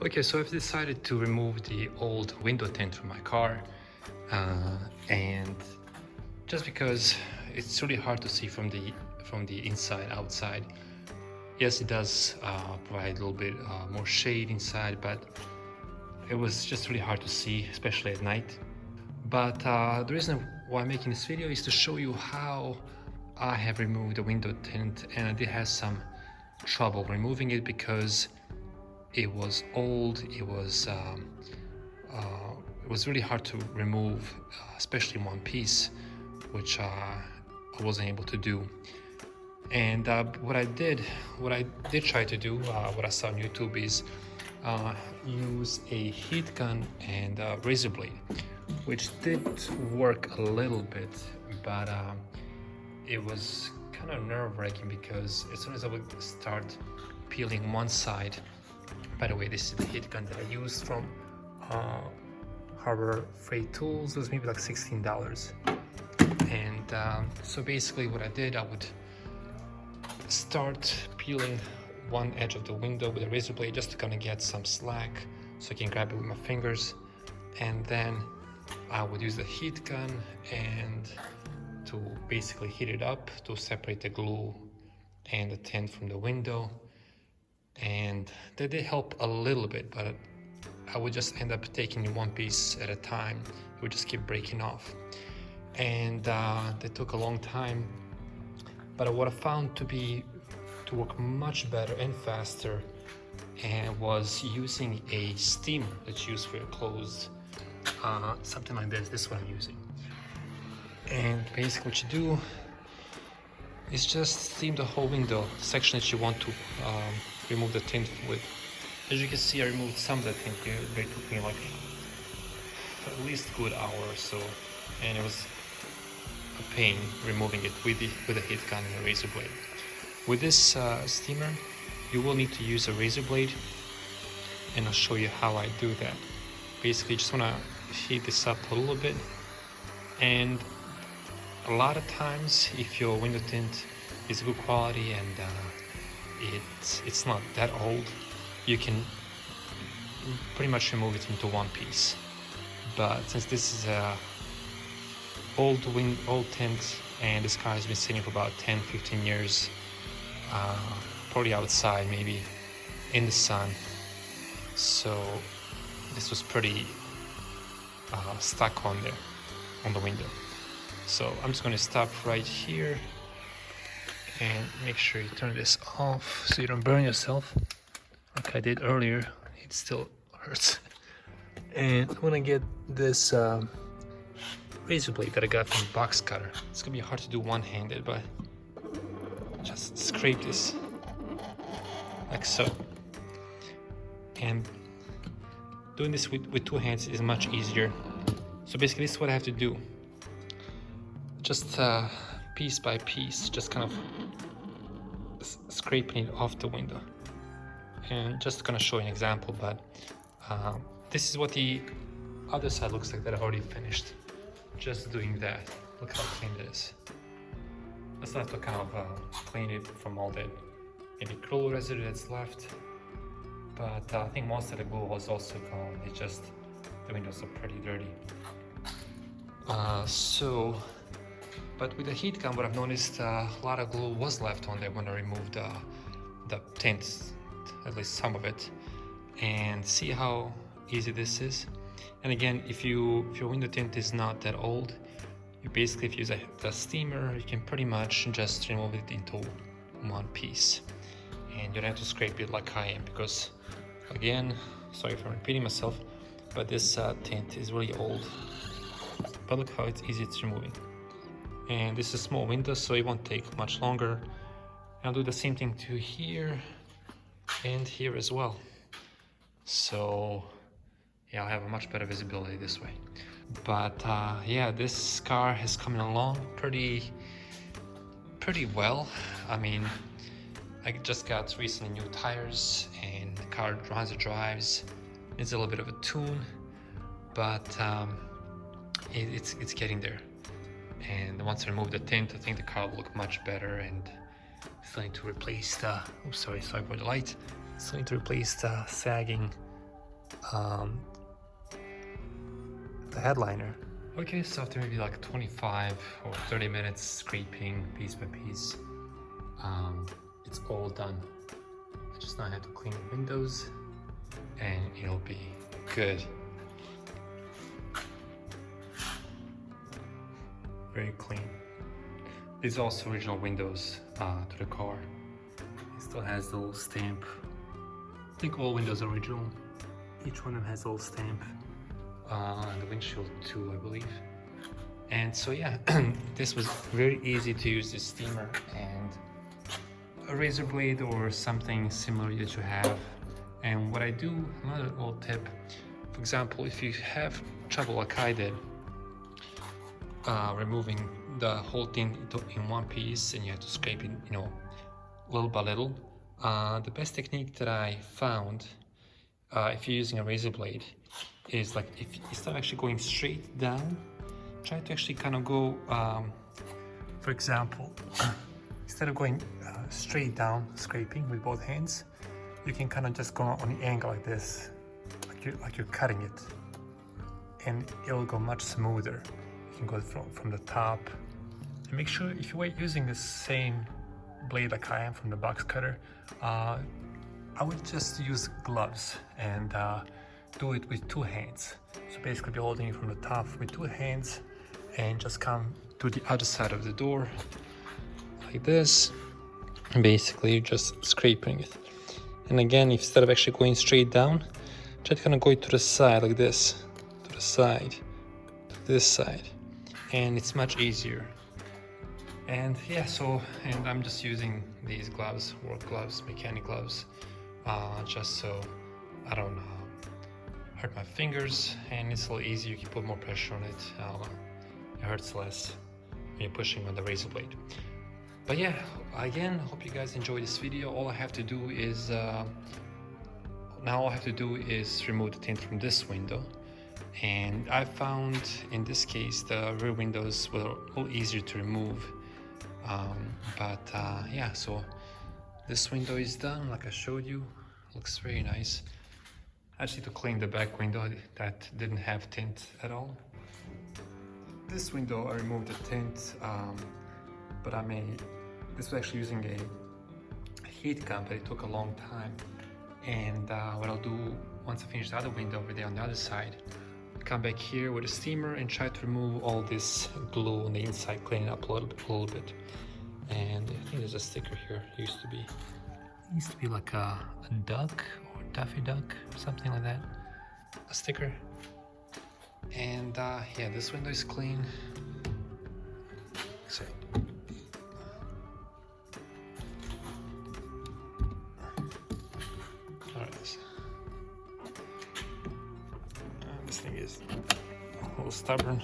Okay, so I've decided to remove the old window tint from my car, and just because it's really hard to see from the inside outside. Yes, it does provide a little bit more shade inside, but it was just really hard to see, especially at night. But the reason why I'm making this video is to show you how I have removed the window tint, and I did have some trouble removing it because it was old. It was really hard to remove, especially in one piece, which I wasn't able to do. And what I did try to do, what I saw on YouTube, is use a heat gun and a razor blade, which did work a little bit, but it was kind of nerve-wracking because as soon as I would start peeling one side. By the way, this is the heat gun that I used from Harbor Freight Tools. It was maybe like $16. And so basically what I did, I would start peeling one edge of the window with a razor blade just to kind of get some slack so I can grab it with my fingers. And then I would use the heat gun and to basically heat it up to separate the glue and the tint from the window. And that did help a little bit, but I would just end up taking one piece at a time. It would just keep breaking off. And that took a long time. But what I found to work much better and faster and was using a steamer that's used for your clothes. Something like this. This is what I'm using. And basically what you do is just steam the whole window, the section that you want to remove the tint with. As you can see, I removed some of the tint. It took me like at least a good hour or so, and it was a pain removing it with a heat gun and a razor blade. With this steamer, you will need to use a razor blade, and I'll show you how I do that. Basically, you just want to heat this up a little bit, and a lot of times, if your window tint is good quality and it's not that old, you can pretty much remove it into one piece. But since this is a old tint and this car has been sitting for about 10-15 years, probably outside, maybe in the sun, so this was pretty stuck on there on the window. So I'm just going to stop right here and make sure you turn this off so you don't burn yourself like I did earlier. It still hurts. And I'm going to get this razor blade that I got from Box Cutter. It's going to be hard to do one-handed, but just scrape this like so. And doing this with two hands is much easier. So basically this is what I have to do. Just piece by piece, just kind of scraping it off the window. And just gonna show you an example, but this is what the other side looks like that I already finished. Just doing that. Look how clean it is. I still have to kind of clean it from all that maybe glue residue that's left. But I think most of the glue was also gone. It's just the windows are pretty dirty. But with the heat gun, what I've noticed, a lot of glue was left on there when I removed the tint, at least some of it. And see how easy this is. And again, if your window tint is not that old, you basically, if you use the steamer, you can pretty much just remove it into one piece. And you don't have to scrape it like I am, because again, sorry for repeating myself, but this tint is really old. But look how it's easy it's removing. And this is a small window, so it won't take much longer. I'll do the same thing to here and here as well. So yeah, I'll have a much better visibility this way. But yeah, this car has come along pretty well. I mean, I just got recently new tires and the car drives. Needs a little bit of a tune, but it's getting there. And once I remove the tint, I think the car will look much better. And still need to replace the, sorry for the light. Still need to replace the sagging um, the headliner. Okay, so after maybe like 25 or 30 minutes scraping piece by piece, it's all done. I just now have to clean the windows and it'll be good. Very clean. These are also original windows to the car. It still has the little stamp. I think all windows are original. Each one of them has a little stamp. And the windshield too, I believe. And so yeah, this was very easy to use, this steamer and a razor blade or something similar that you have. And what I do, another little tip, for example, if you have trouble like I did, removing the whole thing in one piece and you have to scrape it, you know, little by little, the best technique that I found, if you're using a razor blade, is like if instead of actually going straight down, try to actually kind of go, for example, instead of going straight down, scraping with both hands, you can kind of just go on the angle like this, like you're cutting it, and it'll go much smoother. You can go from the top, and make sure if you're using the same blade like I am from the box cutter, I would just use gloves and do it with two hands. So basically be holding it from the top with two hands and just come to the other side of the door like this, and basically you're just scraping it. And again, instead of actually going straight down, try to kind of go to the side like this, to the side, to this side, and it's much easier. And yeah, so, and I'm just using these gloves, work gloves, mechanic gloves, just so I don't hurt my fingers, and it's a little easier. You can put more pressure on it. It hurts less when you're pushing on the razor blade. But yeah, again, hope you guys enjoyed this video. All I have to do is remove the tint from this window. And I found in this case the rear windows were a little easier to remove. Yeah, so this window is done, like I showed you. Looks very nice. I just need to clean the back window that didn't have tint at all. This window I removed the tint, but this was actually using a heat gun, but it took a long time. And what I'll do once I finish the other window over there on the other side, come back here with a steamer and try to remove all this glue on the inside, clean it up a little bit. And I think there's a sticker here. It used to be like a duck or Daffy Duck or something like that, a sticker. And yeah, this window is clean. So this thing is a little stubborn.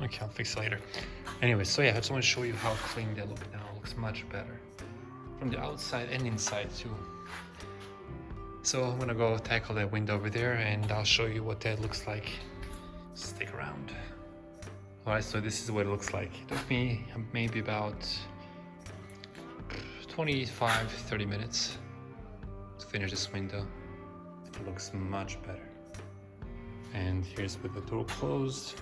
Okay, I'll fix it later. Anyway, so yeah, I just want to show you how clean they look now. It looks much better from the outside and inside too. So I'm gonna go tackle that window over there and I'll show you what that looks like. Stick around. Alright, so this is what it looks like. It took me maybe about 25-30 minutes to finish this window. It looks much better. And here's with the door closed.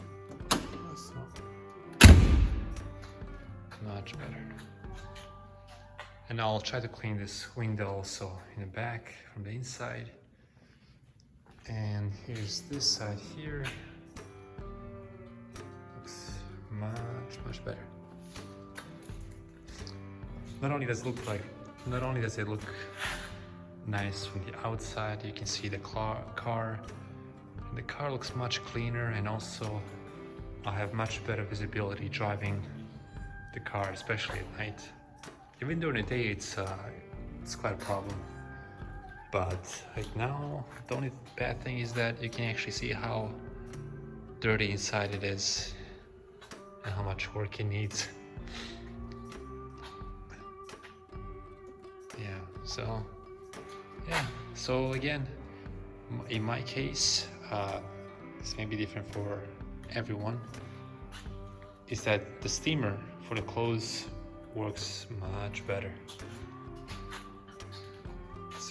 Much better. And I'll try to clean this window also in the back from the inside. And here's this side here. Looks much better. Not only does it look nice from the outside, you can see the car. The car looks much cleaner, and also I have much better visibility driving the car, especially at night. Even during the day, it's quite a problem. But right now, the only bad thing is that you can actually see how dirty inside it is and how much work it needs. So again, in my case, this may be different for everyone, is that the steamer for the clothes works much better.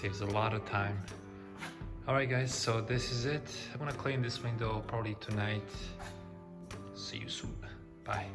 saves a lot of time. Alright guys, so this is it. I'm gonna clean this window probably tonight. See you soon. Bye.